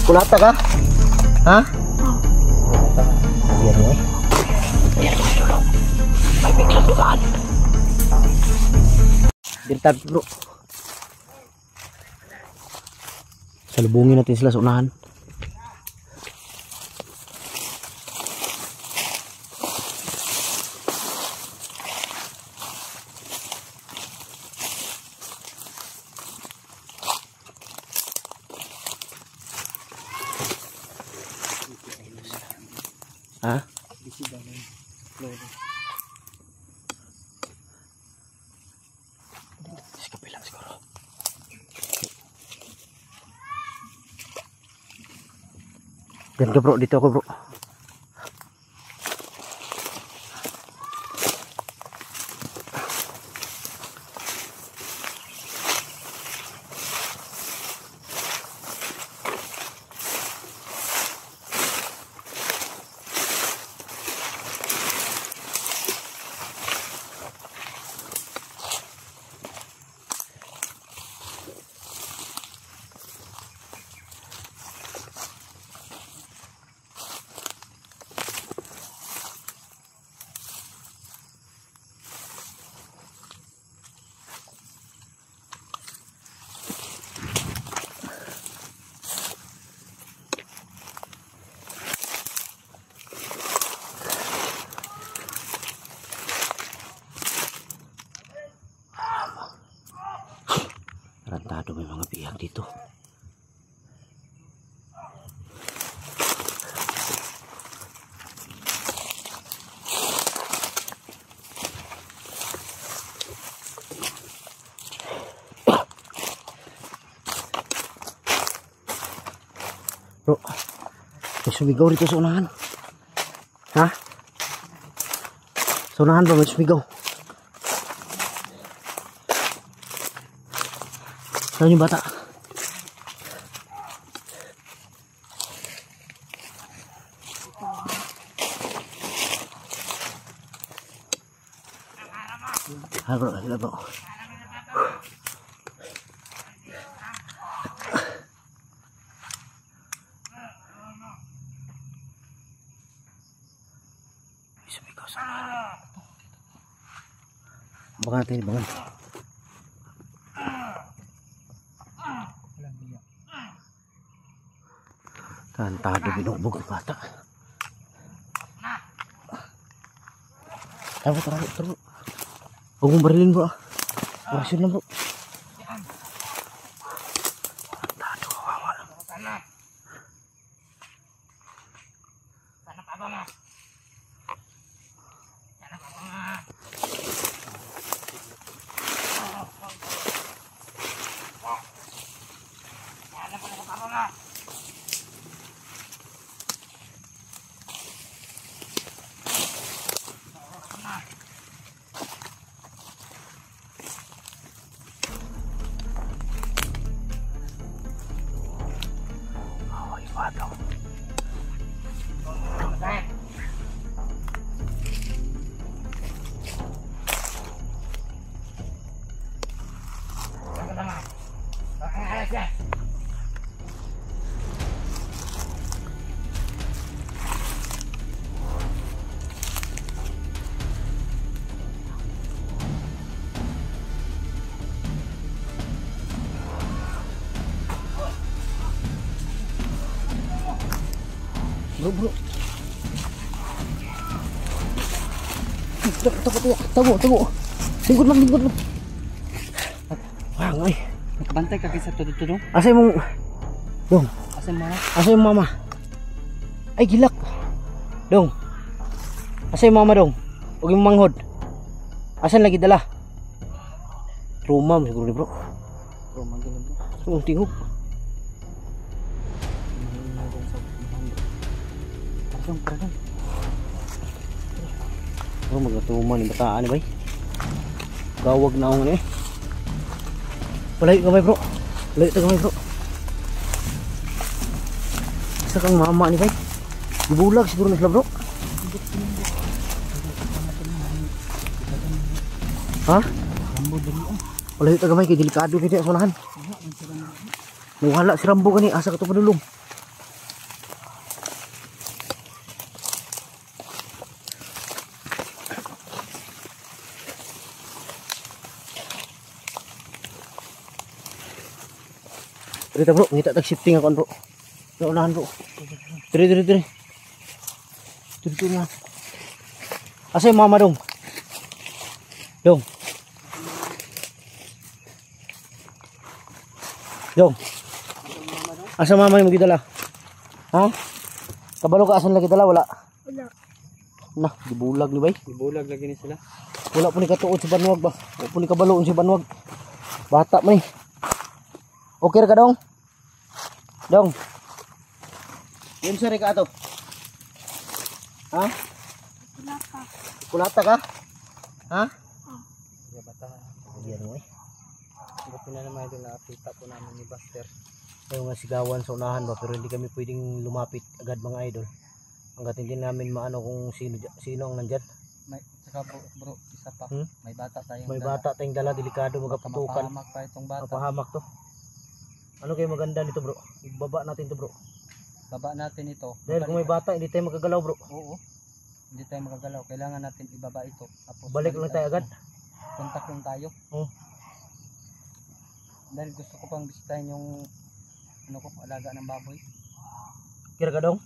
Kulata ka? Ha? Biar mo eh. Biar mo dulu. May biglang dumaan. Bintar bro. Salubungin natin sila sa unahan. Ha? Sikapi lang siguro. Diyan ka bro, dito ako bro. Tarantado may mga bihag dito. Bro, may sumigaw rito sa unahan. Ha? Sa unahan bro, may sumigaw. Saan yung bata? Ah bro, sila bro. Bangan natin, bangan. Tarantado binubog ang bata. Taro. Huwag mong barilin bro. Orasyon lang bro. Tarantado, kawawa. Sana pa ba nga? Sana pa ba nga? Bro. Tunggu. Lingkod lang. Wang ay. Nakabantay ka sa tudod-tudong. Asay mong Dong. Asay yung mama. Ay gilak. Dong. Asay yung mama dong. Huwag yung manghod. Asan lagi dala? Trauma siguro ni bro. Trauma gila bro. So, tingog. Parang. Oh, magatuman yung bataan ni bay. Gawag na ako eh. Palayo kamay bro. Bro. Isa kang mama ni bay. Dibulag siguro na sila bro. Ha? Palayo tagamay kay delikado kaya sa unahan. Nawala si Rambo kani asa ka to padulong. Dito bro, ngita tag shifting ako bro. Naunahan bro. Dire. Dito na. Asa yung mama dong? Dong. Asa mama yung gidala? Ha? Kabalo ka asan lagi dala wala? Wala. Nah, dibulag ni bay. Ibulag lagi ni sila. Wala po ni katuod sa banwag ba? Wala po ni kabaloon sa banwag. Bata man eh. Okay ra ka dong? Dong. Yun sari ka ato. Ha? Wala ka. Kulata ka? Ha? Kaya bata. Yan mo eh. Buti na naman ito nakakita po namin ni Buster. May mga sigawan sa unahan ba pero hindi kami pwedeng lumapit agad mga idol. Hanggat hindi namin maano kung sino ang nandyan. May, saka bro, isa pa. May bata tayong May dala. bata tayong dala, delikado magaputukan. Mapahamak pa itong bata. Mapahamak to. Ano kayo maganda nito bro? Ibaba natin to bro. Baba natin ito. Dahil kung may bata hindi tayo magagalaw bro. Oo. Hindi tayo magagalaw. Kailangan natin ibaba ito. Tapos Balik lang tayo agad. Kontak lang tayo. Oo. Dahil gusto ko pang bisitahin yung ano ko, alaga ng baboy. Kira ka dong?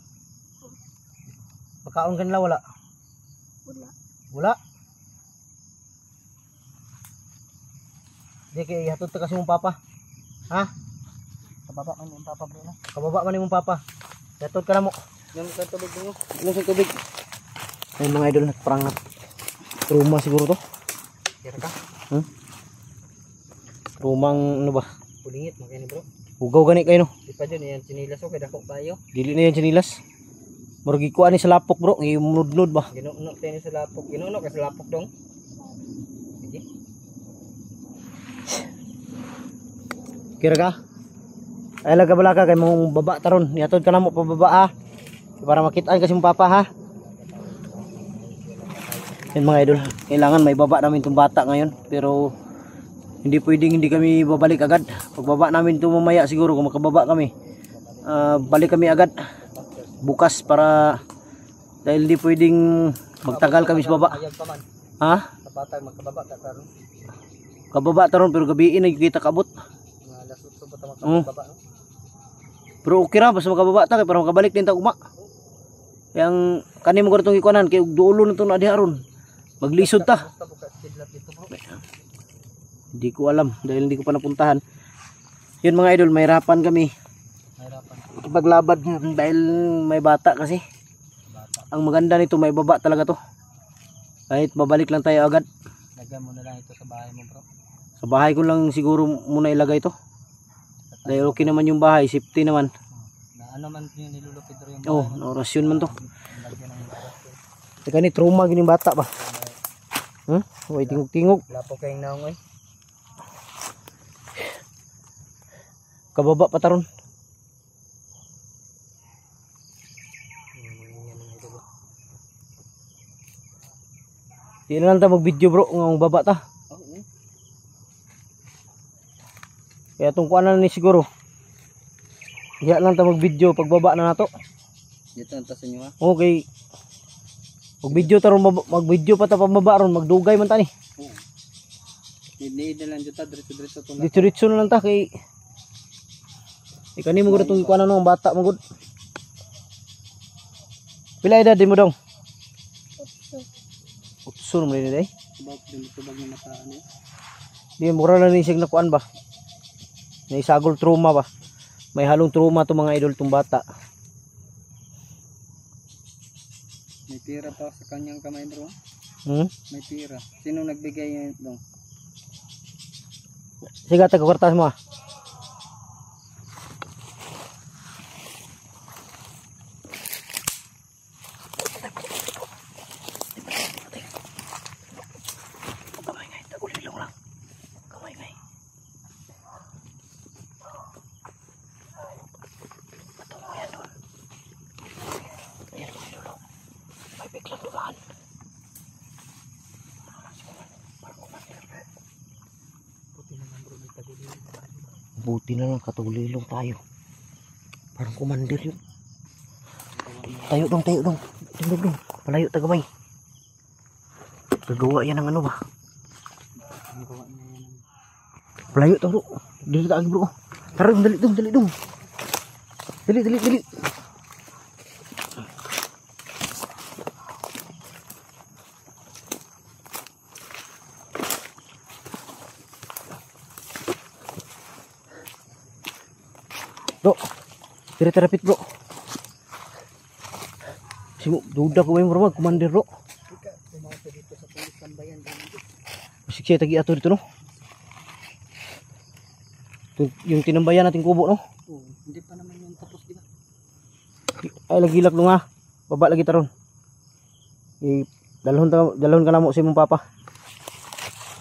Makaon ka nila wala? Wala. Wala? Di kaya ihatod ta kasi mong papa. Ha? Kababa man yung papa bro na. Kababa man yung papa. Ihatod ka na mo. Yung sa tubig mo. Ilang sa tubig. Ay mga idol nagprangat. Truma siguro to. Kira ka? Trumang ano ba? Pulingit mo kaya ni bro. Hugaw gani kayo no. Di pa dyan yan sinilas o kaya dako tayo. Dili na yan sinilas. Murag ikuan ni sa lapok bro. Imunod-nod ba? Ginuno tayo sa lapok. Ginuno ka sa lapok dong. Sige. Kira ka? Ay laga balaka kay mong baba taron. Ihatod ka na mo pababa ha. Para makitaan kasi mong papa ha. Yan mga idol. Kailangan may baba namin itong bata ngayon. Pero hindi pwedeng hindi kami babalik agad. Pagbaba namin ito mamaya siguro kung makababa kami. Balik kami agad. Bukas para dahil hindi pwedeng magtagal kami sa baba. Ayag pa man. Ha? Sa bata magkababa ka karon. Kababa taron pero gabi kita kabot. Mga alas 8 pa ta Oo. magkababa. No? Pero okay ra basta makababa ta kay para makabalik din ta ugma. Yang kanin mo gutong ikuanan kay duulo na to na diharon. Maglisod ta. Basta bukas kidlat dito bro. Hindi ko alam dahil hindi ko pa napuntahan. Yun mga idol, mahirapan kami. Mahirapan. Ipaglabad dahil may bata kasi. Bata. Ang maganda nito may baba talaga to. Kahit babalik lang tayo agad. Lagyan mo na lang ito sa bahay mo bro. Sa bahay ko lang siguro muna ilagay to. Dahil okay naman yung bahay, safety naman. Na ano man yung nilulupit rin yung Oh, bahay mo. no rasyon man to. Lagyan ng orasyon. Teka ni trauma gining bata ba? Way tingog-tingog. Lapo kayong naong eh. Kababa pa taron. Di na lang ta mag-video bro ng baba ta. Oo. Kaya itong kuha na ni siguro. Diya lang ta mag-video pagbaba na nato. Dito ang tasin nyo ha. Okay. Mag-video taron mag-video pa ta pababa ron magdugay man ta ni. Oo. Hindi na lang dito diretso-diretso to na. Diretso na lang ta kay ikani mo gud itong ikuha na ng bata mo gud. Pila edad di mo dong? Utso naman ni day. Tubag na mata ano. Di mura lang ni sig nakuan ba. May sagol trauma ba. May halong trauma to mga idol tong bata. May pira pa sa kanyang kamay bro. Hmm? May pira. Sino nagbigay yan dong? Sige taga kwartas mo. Kamay ngay, tagulilong lang. Kamay ngay. Patungo yan doon. Ayan mga idol. May biglang dumaan. Buti na lang katulilong tayo. Parang kumandir yun. Tayo dong, tayo dong. Tingnan dong. Palayo tagamay. Gagawa yan ng ano ba? Palayo to bro. Dito tayo bro. Tara dong, dali dong, dali dong. Dali, dali, dali. Bro, tira-terapit bro. Simo, duda ko yung bro, kumandir bro. Masik siya tagi ato dito no. Yung tinambayan nating kubo no. Oh, hindi pa naman yung tapos di ba? Ay lagi lak nga. Baba lagi taron. Dalhon ka na mo si mong papa.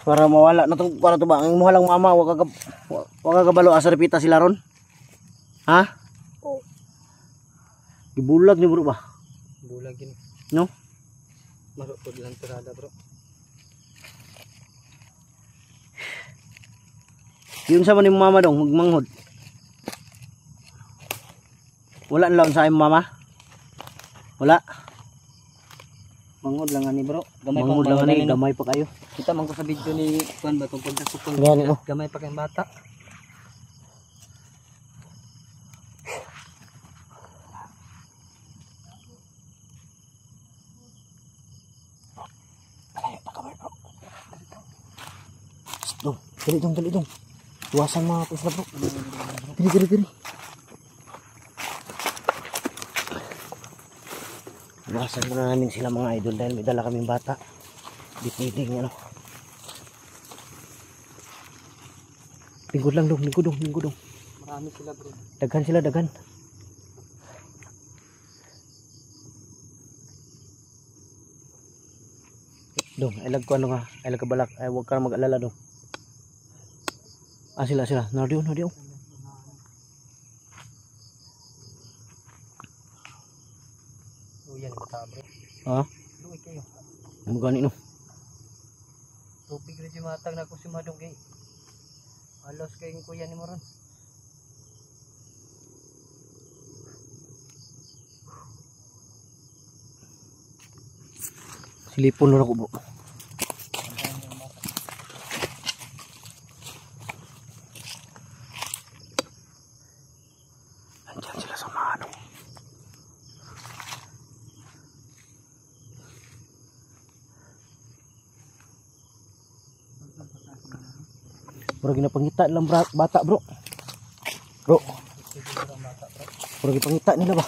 Para mawala na to, para to ba ang muhalang mama wa ka kabalo asa repita sila ron. Ha? Oo. Gibulag ni bro ba? Bulag yun. No? Marupod lang tirada bro. Yun sa man yung mama dong, magmanghod. Wala na lang sa imong mama? Wala. Manghod lang ani bro. Gamay Manghod lang ani, gamay pa kayo. Kita man ko sa video ni Juan ba tong pagkasupang. Gani oh. Gamay pa kayong bata. Dong, dali dong. Tuwasan mga pusla bro. Dili. Tuwasan muna namin sila mga idol dahil may dala kaming bata. Bitig ano. Lingkod lang dong, lingkod dong. Marami sila bro. Daghan sila, daghan. Dong, ilag ko ano nga, ilag ka balak, ay huwag ka na mag-alala dong. Ah, sila. Nardiyo. Oh, yan bata bro. Ha? Luwi kayo. Ano gani no? Tubig rin si matang na ko si Madong kay. Alos kayong kuya ni Moron. Silipon na ako bro. Andiyan sila sa mano. Bro, ginapangita lang bata bro. Bro. Bro, ginapangita nila ba?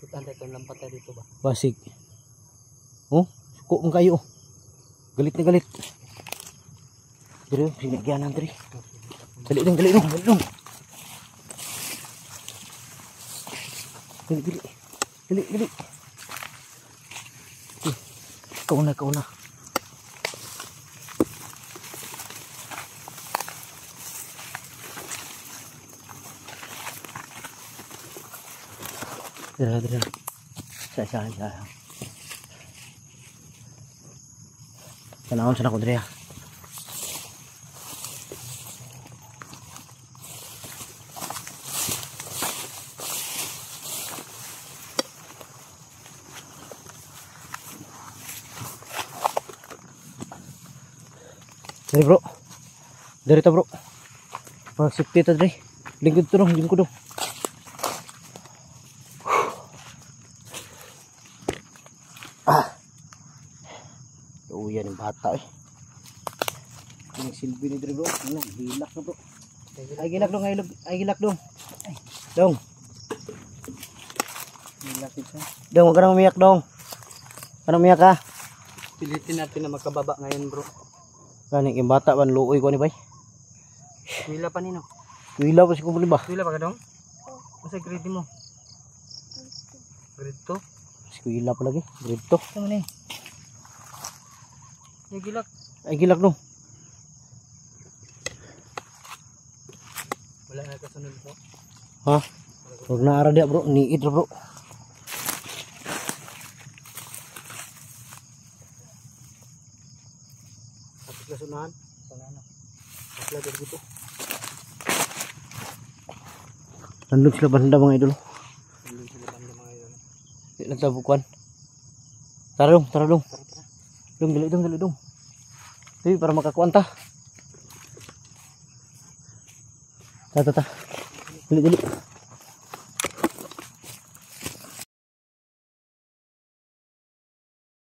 Kita antay itong lampatay dito ba? Basig. Oh, suko mong kayo. Galit na galit. Diri, sinagyanan diri. Dali dong. Dali. Kau na. Dira. Saya. Tanawon sa nako diri. Dari bro. Dari ta bro. Pag safety ta diri. Lingkod dong. Yan yung bata eh. Yung silbi ni diri bro. Ano, gilak na bro. Ay gilak dong. Dong. Gilak ito. Dong, huwag ka nang umiyak dong. Anong umiyak ka? Pilitin natin na makababa ngayon bro. Gani yung bata ban luoy ko ni bay. Kuila pa nino. Kuila pa si kumpuli ba? Kuila pa ka dong? Masa grade mo? Grade 2? Si kuila pa lagi. Grade 2. Ano ni? Yung gilak. Ay gilak dong. Wala na kasunod bro. Ha? Huwag na ara dia bro. Niid ra bro. Tapos lasunahan. Sana. Tapos lagi dito. Nandun sila banda mga idol. Hindi sila banda mga yun. Di lang sa bukuan. Tara dong. Dong, dali dong. Dili para makakuan ta. Ta ta ta. Dili dili.